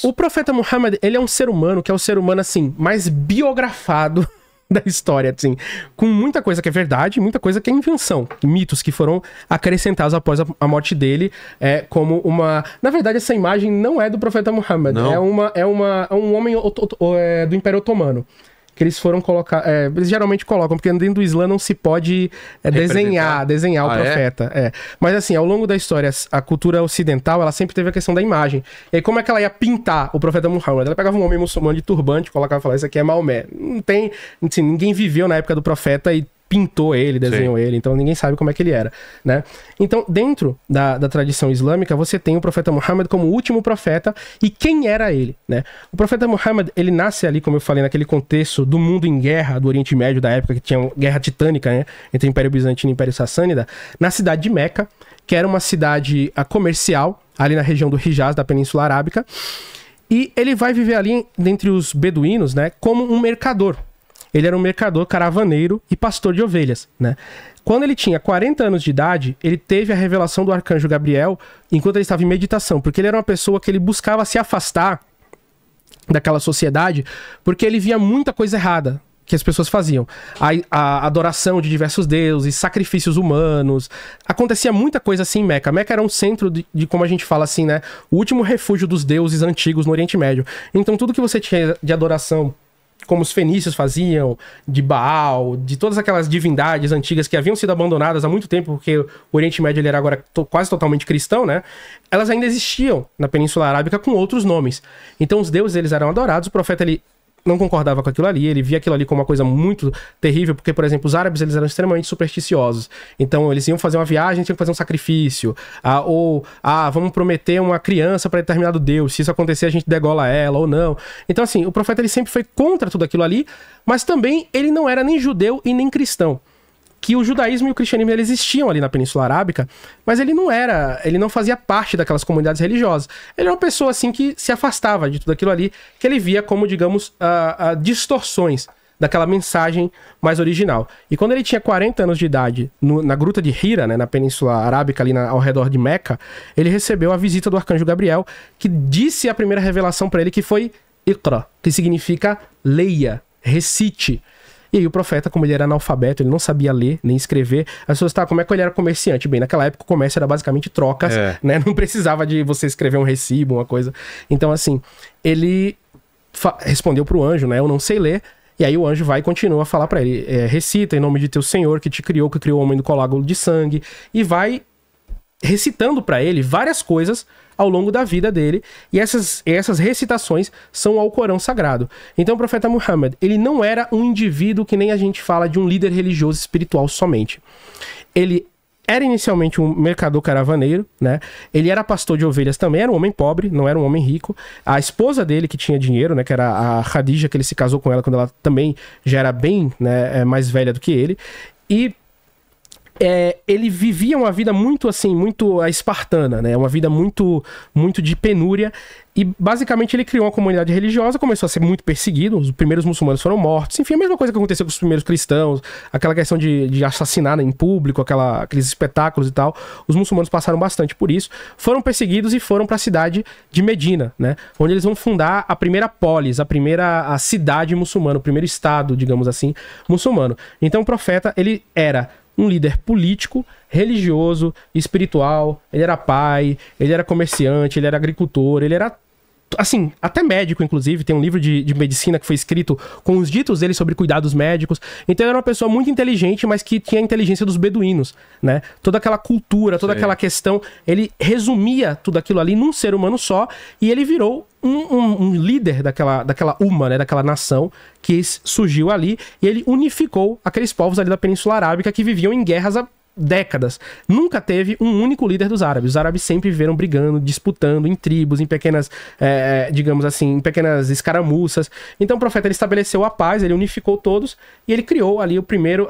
profetas. O profeta Muhammad, ele é um ser humano que é o ser humano, assim, mais biografado da história, assim, com muita coisa que é verdade, muita coisa que é invenção, mitos que foram acrescentados após a morte dele, como uma... Na verdade, essa imagem não é do profeta Muhammad, não. é um homem do Império Otomano, que eles foram colocar... eles geralmente colocam, porque dentro do Islã não se pode desenhar o profeta. Mas assim, ao longo da história, a cultura ocidental, ela sempre teve a questão da imagem. E aí, como é que ela ia pintar o profeta Muhammad? Ela pegava um homem muçulmano de turbante, colocava e falava, isso aqui é Maomé. Não tem... Assim, ninguém viveu na época do profeta e pintou ele, desenhou ele, então ninguém sabe como é que ele era, né? Então, dentro da tradição islâmica, você tem o profeta Muhammad como o último profeta, e quem era ele, né? O profeta Muhammad, ele nasce ali, como eu falei, naquele contexto do mundo em guerra, do Oriente Médio da época, que tinha uma guerra titânica, né? Entre o Império Bizantino e o Império Sassânida, na cidade de Meca, que era uma cidade comercial, ali na região do Hijaz, da Península Arábica, e ele vai viver ali, dentre os beduínos, né? Como um mercador. Ele era um mercador, caravaneiro e pastor de ovelhas, né? Quando ele tinha 40 anos de idade, ele teve a revelação do arcanjo Gabriel enquanto ele estava em meditação, porque ele era uma pessoa que ele buscava se afastar daquela sociedade, porque ele via muita coisa errada que as pessoas faziam. A adoração de diversos deuses, sacrifícios humanos. Acontecia muita coisa assim em Meca. Meca era um centro de como a gente fala assim, né? O último refúgio dos deuses antigos no Oriente Médio. Então tudo que você tinha de adoração, como os fenícios faziam, de Baal, de todas aquelas divindades antigas que haviam sido abandonadas há muito tempo, porque o Oriente Médio ele era agora quase totalmente cristão, né? Elas ainda existiam na Península Arábica com outros nomes. Então os deuses eles eram adorados, o profeta ele não concordava com aquilo ali, ele via aquilo ali como uma coisa muito terrível, porque, por exemplo, os árabes eles eram extremamente supersticiosos. Então eles iam fazer uma viagem, tinham que fazer um sacrifício, vamos prometer uma criança para determinado deus, se isso acontecer a gente degola ela ou não. Então assim, o profeta ele sempre foi contra tudo aquilo ali, mas também ele não era nem judeu e nem cristão. Que o judaísmo e o cristianismo eles existiam ali na Península Arábica, mas ele não fazia parte daquelas comunidades religiosas. Ele era uma pessoa assim que se afastava de tudo aquilo ali, que ele via como, digamos, distorções daquela mensagem mais original. E quando ele tinha 40 anos de idade, na gruta de Hira, né, na Península Arábica, ali ao redor de Meca, ele recebeu a visita do arcanjo Gabriel, que disse a primeira revelação para ele, que foi Iqra, que significa recite. E aí o profeta, como ele era analfabeto, ele não sabia ler nem escrever, as pessoas, como é que ele era comerciante? Bem, naquela época o comércio era basicamente trocas, né? Não precisava de você escrever um recibo, uma coisa. Então, assim, ele respondeu pro anjo, né? Eu não sei ler. E aí o anjo vai e continua a falar pra ele, recita em nome de teu Senhor, que te criou, que criou o homem do coágulo de sangue, e vai recitando pra ele várias coisas ao longo da vida dele, e essas recitações são ao Corão Sagrado. Então o profeta Muhammad, ele não era um indivíduo que nem a gente fala de um líder religioso espiritual somente. Ele era inicialmente um mercador caravaneiro, né? Ele era pastor de ovelhas também, era um homem pobre, não era um homem rico. A esposa dele que tinha dinheiro, né, que era a Khadija, que ele se casou com ela quando ela também já era bem, né, mais velha do que ele. E ele vivia uma vida muito assim, muito espartana, né? Uma vida muito, muito de penúria. E basicamente ele criou uma comunidade religiosa, começou a ser muito perseguido, os primeiros muçulmanos foram mortos. Enfim, a mesma coisa que aconteceu com os primeiros cristãos, aquela questão de assassinar em público, aqueles espetáculos e tal. Os muçulmanos passaram bastante por isso, foram perseguidos e foram para a cidade de Medina, né? Onde eles vão fundar a primeira polis, a cidade muçulmana, o primeiro estado, digamos assim, muçulmano. Então o profeta, ele era um líder político, religioso, espiritual, ele era pai, ele era comerciante, ele era agricultor, ele era, assim, até médico, inclusive. Tem um livro de medicina que foi escrito com os ditos dele sobre cuidados médicos. Então ele era uma pessoa muito inteligente, mas que tinha a inteligência dos beduínos, né? Toda aquela cultura, toda aquela questão, ele resumia tudo aquilo ali num ser humano só, e ele virou um líder daquela umma, né, daquela nação que surgiu ali, e ele unificou aqueles povos ali da Península Arábica que viviam em guerras há décadas. Nunca teve um único líder dos árabes. Os árabes sempre viveram brigando, disputando em tribos, em pequenas, digamos assim, em pequenas escaramuças. Então o profeta ele estabeleceu a paz, ele unificou todos e ele criou ali o primeiro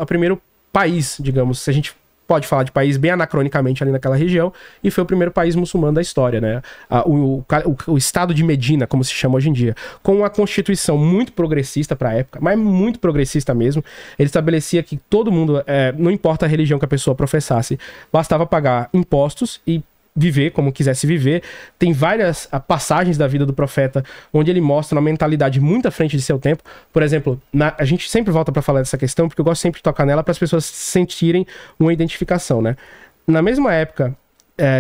país, digamos, se a gente pode falar de país bem anacronicamente ali naquela região, e foi o primeiro país muçulmano da história, né? O estado de Medina, como se chama hoje em dia, com uma constituição muito progressista para a época, mas muito progressista mesmo. Ele estabelecia que todo mundo, não importa a religião que a pessoa professasse, bastava pagar impostos e viver como quisesse viver. Tem várias passagens da vida do profeta onde ele mostra uma mentalidade muito à frente de seu tempo. Por exemplo, a gente sempre volta para falar dessa questão, porque eu gosto sempre de tocar nela para as pessoas sentirem uma identificação, né? Na mesma época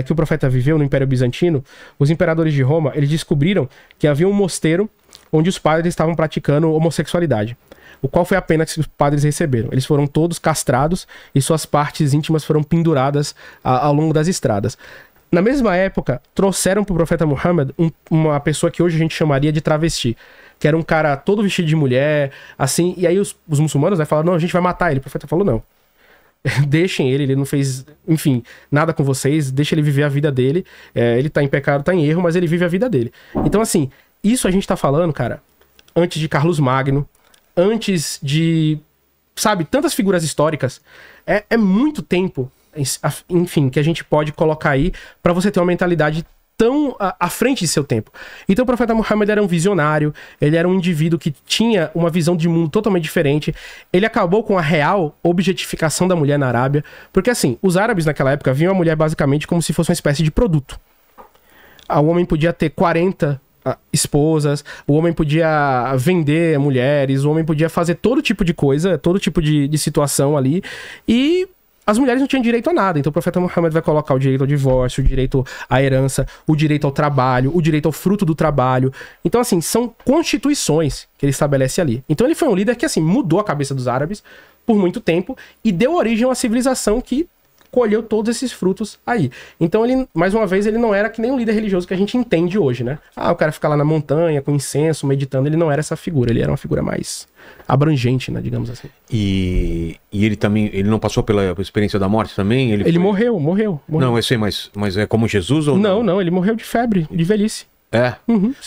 que o profeta viveu no Império Bizantino, os imperadores de Roma, eles descobriram que havia um mosteiro onde os padres estavam praticando homossexualidade, o qual foi a pena que os padres receberam. Eles foram todos castrados e suas partes íntimas foram penduradas ao longo das estradas. Na mesma época, trouxeram para o profeta Muhammad uma pessoa que hoje a gente chamaria de travesti, que era um cara todo vestido de mulher, assim, e aí os muçulmanos falaram, não, a gente vai matar ele. O profeta falou, não. Deixem ele não fez, enfim, nada com vocês, deixa ele viver a vida dele, ele tá em pecado, tá em erro, mas ele vive a vida dele. Então, assim, isso a gente tá falando, cara, antes de Carlos Magno, antes de, sabe, tantas figuras históricas, é muito tempo, enfim, que a gente pode colocar aí pra você ter uma mentalidade tão à frente de seu tempo. Então o profeta Muhammad era um visionário, ele era um indivíduo que tinha uma visão de mundo totalmente diferente, ele acabou com a real objetificação da mulher na Arábia, porque assim, os árabes naquela época viam a mulher basicamente como se fosse uma espécie de produto. O homem podia ter 40 esposas, o homem podia vender mulheres, o homem podia fazer todo tipo de coisa, todo tipo de situação ali, e as mulheres não tinham direito a nada. Então o profeta Muhammad vai colocar o direito ao divórcio, o direito à herança, o direito ao trabalho, o direito ao fruto do trabalho. Então, assim, são constituições que ele estabelece ali. Então ele foi um líder que, assim, mudou a cabeça dos árabes por muito tempo e deu origem a uma civilização que colheu todos esses frutos aí. Então ele, mais uma vez, ele não era que nem um líder religioso que a gente entende hoje, né? O cara fica lá na montanha com incenso, meditando. Ele não era essa figura, ele era uma figura mais abrangente, né, digamos assim. E ele também, ele não passou pela experiência da morte também? Ele morreu. Não, eu sei, mas é como Jesus ou não? Não, ele morreu de febre, de velhice. É?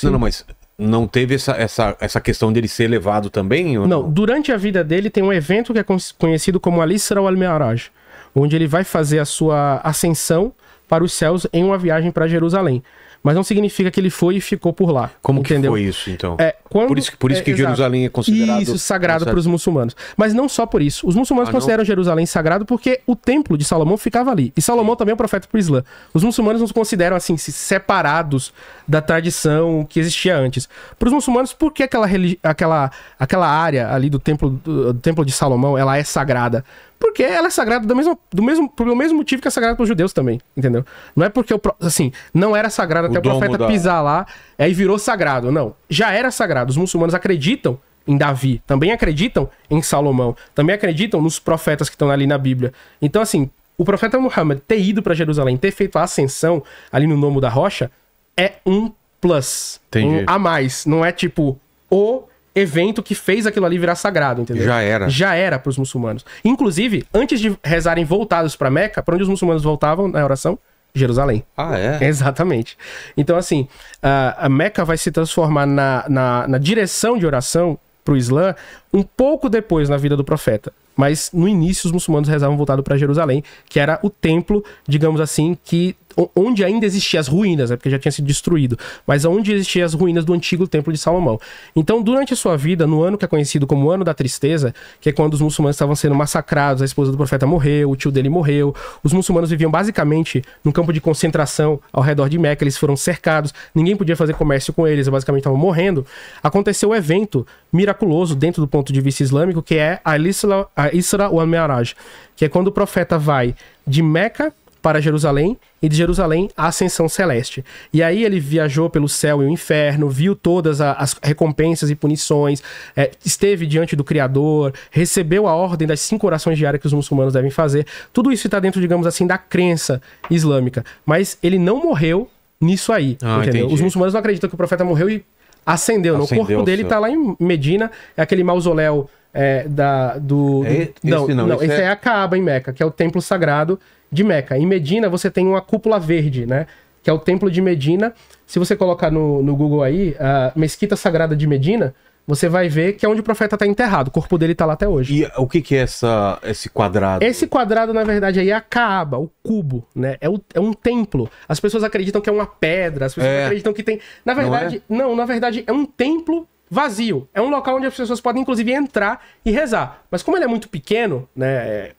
Não, mas não teve essa questão dele ser elevado também? Ou não, durante a vida dele tem um evento que é conhecido como Al-Isra wal-Mi'raj, onde ele vai fazer a sua ascensão para os céus em uma viagem para Jerusalém. Mas não significa que ele foi e ficou por lá. Como entendeu? Que foi isso, então? Por isso que Jerusalém é considerado... Isso, sagrado para os muçulmanos. Mas não só por isso. Os muçulmanos consideram Jerusalém sagrado porque o templo de Salomão ficava ali. E Salomão também é um profeta para o Islã. Os muçulmanos não se consideram, assim, separados da tradição que existia antes. Para os muçulmanos, por que aquela área ali do templo de Salomão, ela é sagrada? Porque ela é sagrada pelo mesmo motivo que é sagrada para os judeus também, entendeu? Não é porque, assim, não era sagrado até o profeta pisar lá, aí virou sagrado. Não, já era sagrado. Os muçulmanos acreditam em Davi, também acreditam em Salomão, também acreditam nos profetas que estão ali na Bíblia. Então, assim, o profeta Muhammad ter ido para Jerusalém, ter feito a ascensão ali no Nomo da Rocha, é um plus, um a mais. Não é tipo o evento que fez aquilo ali virar sagrado, entendeu? Já era para os muçulmanos. Inclusive, antes de rezarem voltados para Meca, para onde os muçulmanos voltavam na oração? Jerusalém. Exatamente. Então, assim, a Meca vai se transformar na direção de oração para o Islã um pouco depois na vida do profeta. Mas no início os muçulmanos rezavam voltado para Jerusalém, que era o templo, digamos assim, onde ainda existiam as ruínas, né, porque já tinha sido destruído, mas onde existiam as ruínas do antigo templo de Salomão. Então, durante a sua vida, no ano que é conhecido como o Ano da Tristeza, que é quando os muçulmanos estavam sendo massacrados, a esposa do profeta morreu, o tio dele morreu, os muçulmanos viviam basicamente num campo de concentração ao redor de Meca, eles foram cercados, ninguém podia fazer comércio com eles basicamente estavam morrendo. Aconteceu um evento miraculoso dentro do ponto de vista islâmico, que é a Isra wal-Mi'raj, que é quando o profeta vai de Meca para Jerusalém e de Jerusalém à ascensão celeste. E aí ele viajou pelo céu e o inferno, viu todas as recompensas e punições, esteve diante do Criador, recebeu a ordem das 5 orações diárias que os muçulmanos devem fazer. Tudo isso está dentro, digamos assim, da crença islâmica. Mas ele não morreu nisso aí, entendeu? Os muçulmanos não acreditam que o profeta morreu e ascendeu. O corpo dele está lá em Medina, é aquele mausoléu esse é a Kaaba em Meca, que é o templo sagrado de Meca. Em Medina você tem uma cúpula verde, né? Que é o templo de Medina. Se você colocar no Google aí, a Mesquita Sagrada de Medina, você vai ver que é onde o profeta está enterrado. O corpo dele está lá até hoje. E o que é esse quadrado? Esse quadrado, na verdade, aí é a Kaaba, o cubo, né? É um templo. As pessoas acreditam que é uma pedra, as pessoas acreditam que tem... Na verdade, na verdade, é um templo vazio. É um local onde as pessoas podem, inclusive, entrar e rezar. Mas como ele é muito pequeno, né?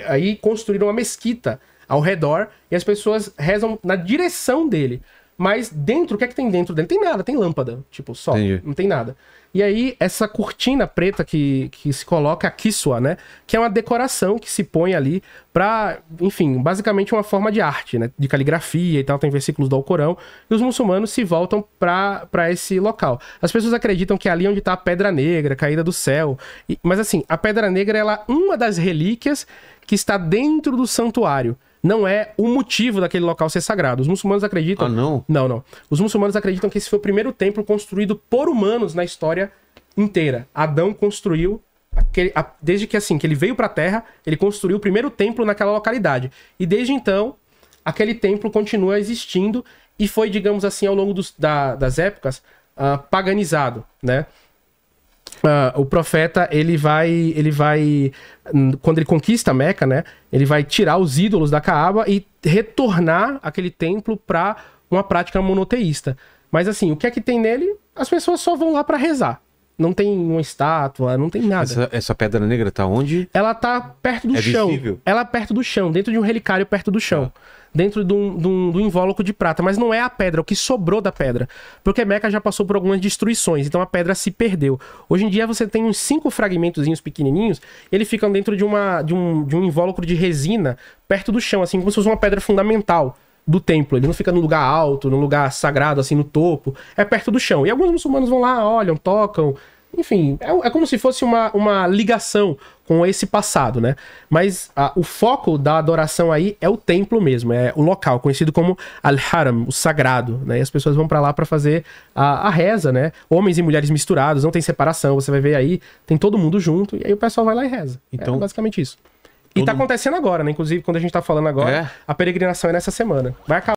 Aí construíram uma mesquita ao redor, e as pessoas rezam na direção dele. Mas dentro, o que é que tem dentro dele? Tem nada, tem lâmpada, tipo, só, Entendi. Não tem nada. E aí, essa cortina preta que se coloca, a kiswa, né? Que é uma decoração que se põe ali pra, enfim, basicamente uma forma de arte, né? De caligrafia e tal, tem versículos do Alcorão. E os muçulmanos se voltam pra esse local. As pessoas acreditam que é ali onde tá a Pedra Negra, caída do céu. Mas assim, a Pedra Negra, ela é uma das relíquias que está dentro do santuário. Não é o motivo daquele local ser sagrado. Os muçulmanos acreditam... Ah, não? Não. Os muçulmanos acreditam que esse foi o primeiro templo construído por humanos na história inteira. Adão construiu, desde que assim, que ele veio pra Terra, ele construiu o primeiro templo naquela localidade. E desde então, aquele templo continua existindo e foi, digamos assim, ao longo das épocas, paganizado, né? O profeta, ele vai, quando ele conquista a Meca, né, ele vai tirar os ídolos da Kaaba e retornar aquele templo para uma prática monoteísta. Mas assim, o que é que tem nele? As pessoas só vão lá para rezar. Não tem uma estátua, não tem nada. Essa Pedra Negra tá onde? Ela tá perto do chão. Visível? Ela perto do chão, dentro de um relicário perto do chão. Dentro de um invólucro de prata. Mas não é a pedra, é o que sobrou da pedra. Porque Meca já passou por algumas destruições, então a pedra se perdeu. Hoje em dia você tem uns 5 fragmentozinhos pequenininhos, eles ficam dentro de um invólucro de resina perto do chão, assim como se fosse uma pedra fundamental do templo. Ele não fica num lugar alto, num lugar sagrado, assim, no topo. É perto do chão. E alguns muçulmanos vão lá, olham, tocam. Enfim, é como se fosse uma ligação com esse passado, né? Mas o foco da adoração aí é o templo mesmo, é o local, conhecido como Al-Haram, o sagrado, né? E as pessoas vão pra lá pra fazer a reza, né? Homens e mulheres misturados, não tem separação, você vai ver aí, tem todo mundo junto, e aí o pessoal vai lá e reza. Então, é basicamente isso. E tá acontecendo agora, né? Inclusive, quando a gente tá falando agora, a peregrinação é nessa semana. Vai acabar.